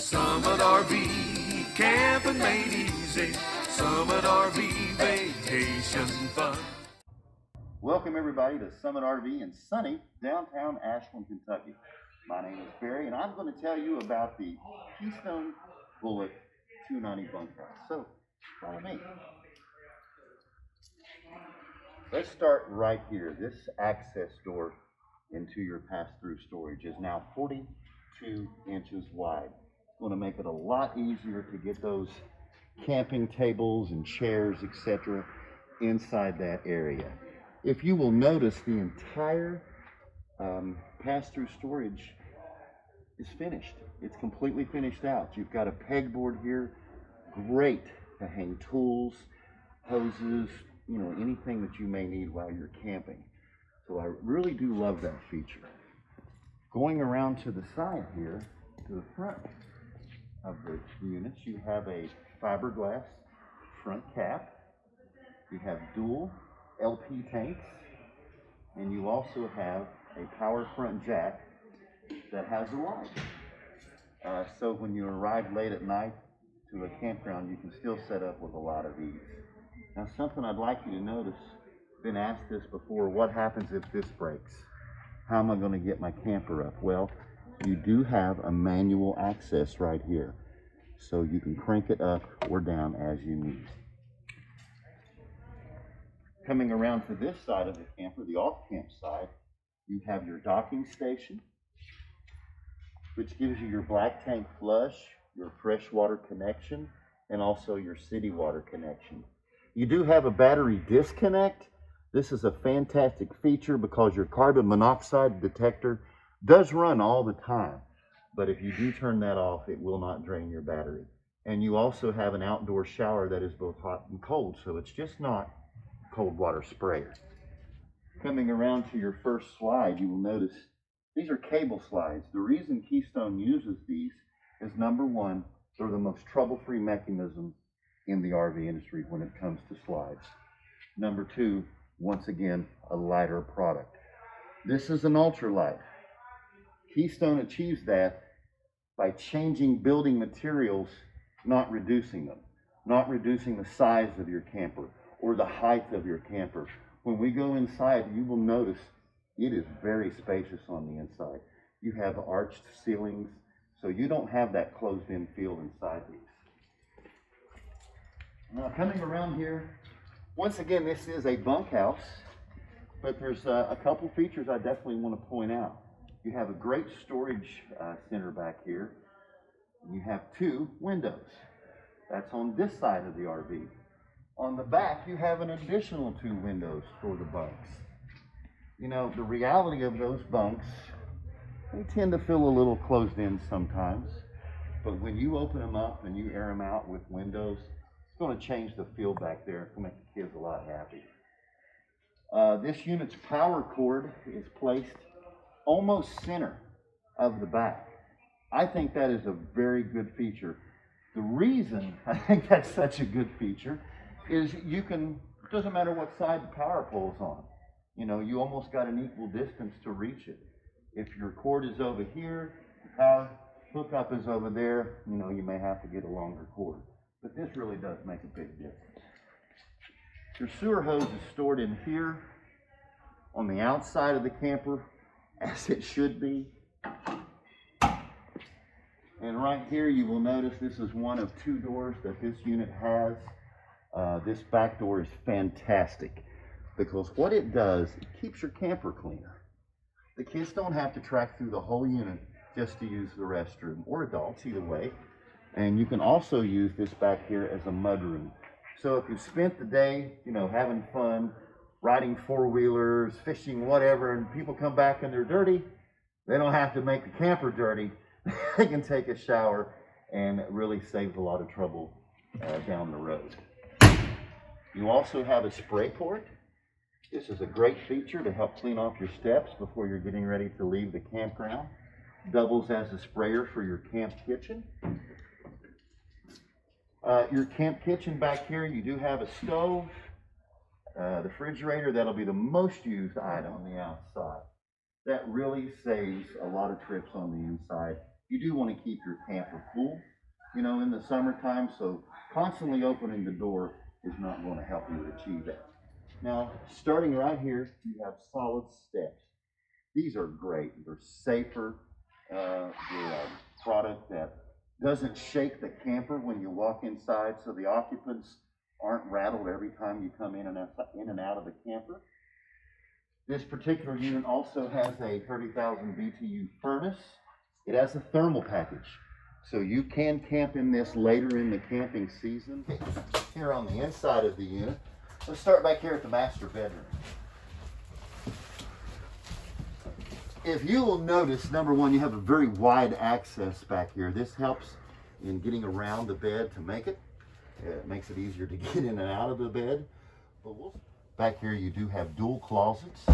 Summit RV, camping made easy. Summit RV, vacation fun. Welcome everybody to Summit RV in sunny downtown Ashland, Kentucky. My name is Barry and I'm going to tell you about the Keystone Bullet 290 bunkhouse. So, follow me. Let's start right here. This access door into your pass-through storage is now 42 inches wide. It's going to make it a lot easier to get those camping tables and chairs, etc. inside that area. If you will notice, the entire pass-through storage is finished. It's completely finished out. You've got a pegboard here, great to hang tools, hoses, anything that you may need while you're camping. So I really do love that feature. Going around to the side here, to the front of the units, you have a fiberglass front cap. You have dual LP tanks, and you also have a power front jack that has a light. So when you arrive late at night to a campground, you can still set up with a lot of ease. Now, something I'd like you to notice, been asked this before, what happens if this breaks? How am I going to get my camper up? Well, you do have a manual access right here, so you can crank it up or down as you need. Coming around to this side of the camper, the off-camp side, you have your docking station, which gives you your black tank flush, your freshwater connection, and also your city water connection. You do have a battery disconnect. This is a fantastic feature because your carbon monoxide detector does run all the time. But if you do turn that off, it will not drain your battery. And you also have an outdoor shower that is both hot and cold, so it's just not cold water sprayer. Coming around to your first slide, you will notice these are cable slides. The reason Keystone uses these is, number one, they're the most trouble-free mechanism in the RV industry when it comes to slides. Number two, once again, a lighter product. This is an ultralight. Keystone achieves that by changing building materials, not reducing them, not reducing the size of your camper or the height of your camper. When we go inside, you will notice it is very spacious on the inside. You have arched ceilings, so you don't have that closed-in feel inside these. Now, coming around here, once again, this is a bunkhouse, but there's a couple features I definitely want to point out. You have a great storage center back here. You have two windows. That's on this side of the RV. On the back, you have an additional two windows for the bunks. The reality of those bunks, they tend to feel a little closed in sometimes, but when you open them up and you air them out with windows, it's going to change the feel back there. It's going to make the kids a lot happy. This unit's power cord is placed almost center of the back. I think that is a very good feature. The reason I think that's such a good feature is it doesn't matter what side the power pole's on. You almost got an equal distance to reach it. If your cord is over here, the power hookup is over there, you may have to get a longer cord. But this really does make a big difference. Your sewer hose is stored in here on the outside of the camper, as it should be. And right here you will notice this is one of two doors that this unit has. This back door is fantastic because what it does, it keeps your camper cleaner. The kids don't have to track through the whole unit just to use the restroom, or adults, either way. And you can also use this back here as a mudroom. So if you spent the day, having fun, riding four-wheelers, fishing, whatever, and people come back and they're dirty, they don't have to make the camper dirty. They can take a shower, and it really saves a lot of trouble down the road. You also have a spray port. This is a great feature to help clean off your steps before you're getting ready to leave the campground. Doubles as a sprayer for your camp kitchen. Your camp kitchen back here, you do have a stove, the refrigerator. That'll be the most used item on the outside. That really saves a lot of trips on the inside You do want to keep your camper cool, you know, in the summertime, so constantly opening the door is not going to help you achieve that. Now, starting right here, you have solid steps. These are great. They're safer. They're a product that doesn't shake the camper when you walk inside, so the occupants aren't rattled every time you come in and out of the camper. This particular unit also has a 30,000 BTU furnace. It has a thermal package, so you can camp in this later in the camping season. Here on the inside of the unit, let's start back here at the master bedroom. If you will notice, number one, you have a very wide access back here. This helps in getting around the bed to make it. It makes it easier to get in and out of the bed. Back here you do have dual closets,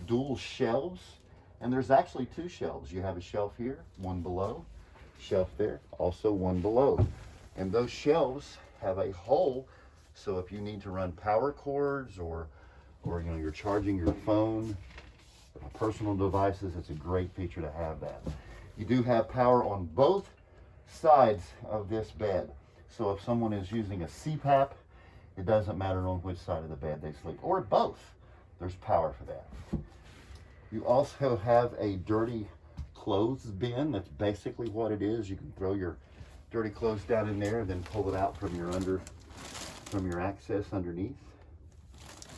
dual shelves, and there's actually two shelves. You have a shelf here, one below, shelf there, also one below. And those shelves have a hole, so if you need to run power cords or you know, you're charging your phone, personal devices, it's a great feature to have that. You do have power on both sides of this bed. So if someone is using a CPAP, it doesn't matter on which side of the bed they sleep, or both. There's power for that. You also have a dirty clothes bin. That's basically what it is. You can throw your dirty clothes down in there and then pull it out from your access underneath.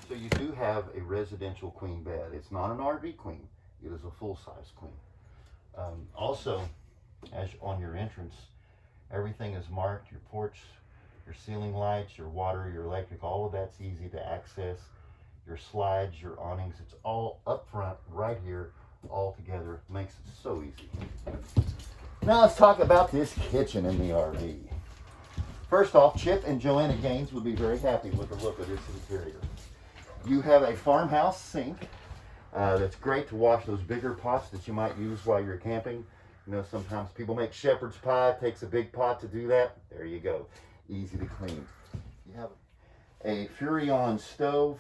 So you do have a residential queen bed. It's not an RV queen. It is a full-size queen. Also, as on your entrance, everything is marked. Your porch, your ceiling lights, your water, your electric, all of that's easy to access. Your slides, your awnings, it's all up front right here, all together. Makes it so easy. Now let's talk about this kitchen in the RV. First off, Chip and Joanna Gaines would be very happy with the look of this interior. You have a farmhouse sink that's great to wash those bigger pots that you might use while you're camping. You know, sometimes people make shepherd's pie. It takes a big pot to do that. There you go. Easy to clean. You have a Furrion stove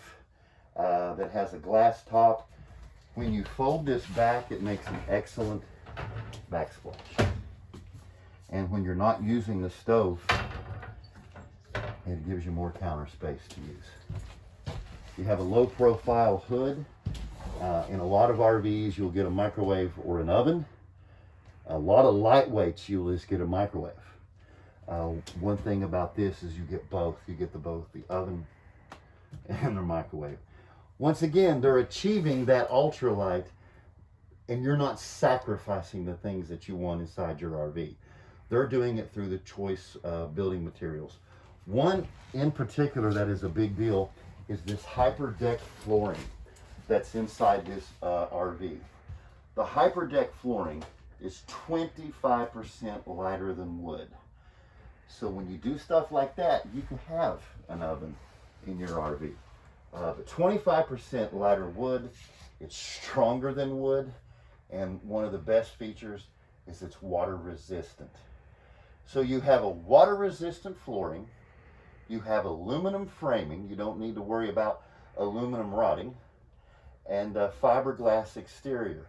that has a glass top. When you fold this back, it makes an excellent backsplash. And when you're not using the stove, it gives you more counter space to use. You have a low profile hood. In a lot of RVs, you'll get a microwave or an oven. A lot of lightweights, you'll just get a microwave. One thing about this is you get both. You get both the oven and the microwave. Once again, they're achieving that ultralight, and you're not sacrificing the things that you want inside your RV. They're doing it through the choice of building materials. One in particular that is a big deal is this hyper deck flooring that's inside this RV. The hyper deck flooring is 25% lighter than wood. So when you do stuff like that, you can have an oven in your RV. But 25% lighter wood, it's stronger than wood, and one of the best features is it's water resistant. So you have a water resistant flooring, you have aluminum framing, you don't need to worry about aluminum rotting, and a fiberglass exterior.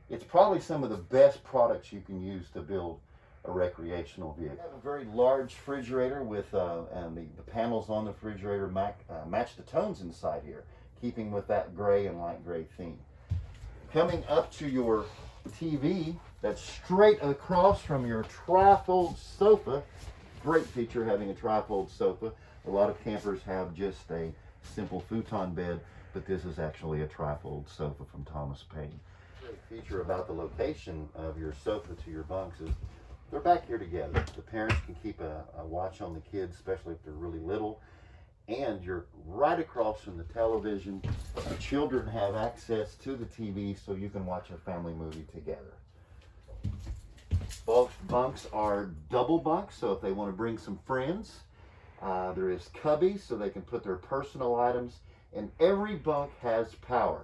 It's probably some of the best products you can use to build a recreational vehicle. You have a very large refrigerator with and the panels on the refrigerator match the tones inside here, keeping with that gray and light gray theme. Coming up to your TV, that's straight across from your trifold sofa. Great feature having a trifold sofa. A lot of campers have just a simple futon bed, but this is actually a trifold sofa from Thomas Paine. Great feature about the location of your sofa to your bunks is they're back here together. The parents can keep a watch on the kids, especially if they're really little. And you're right across from the television. The children have access to the TV so you can watch a family movie together. Both bunks are double bunks, so if they want to bring some friends, there is cubbies so they can put their personal items, and every bunk has power.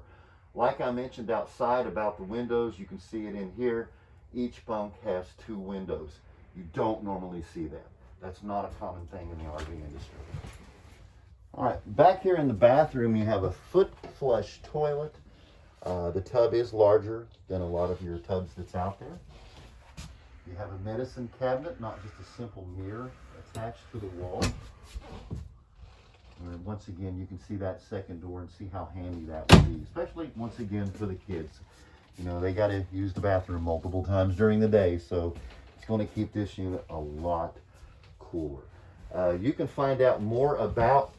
Like I mentioned outside about the windows, you can see it in here. Each bunk has 2 windows. You don't normally see that. That's not a common thing in the RV industry. All right, back here in the bathroom, you have a foot flush toilet. The tub is larger than a lot of your tubs that's out there. You have a medicine cabinet, not just a simple mirror attached to the wall. And once again, you can see that second door and see how handy that would be, especially once again for the kids. You know, they got to use the bathroom multiple times during the day, so it's going to keep this unit a lot cooler. You can find out more about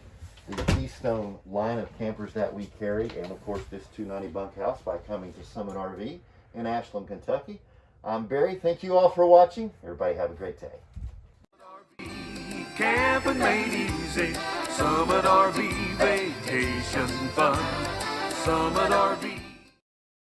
the Keystone line of campers that we carry, and of course this 290 bunkhouse, by coming to Summit RV in Ashland, Kentucky. I'm Barry. Thank you all for watching. Everybody have a great day. Camping made easy. Summit RV vacation fun. Summit RV.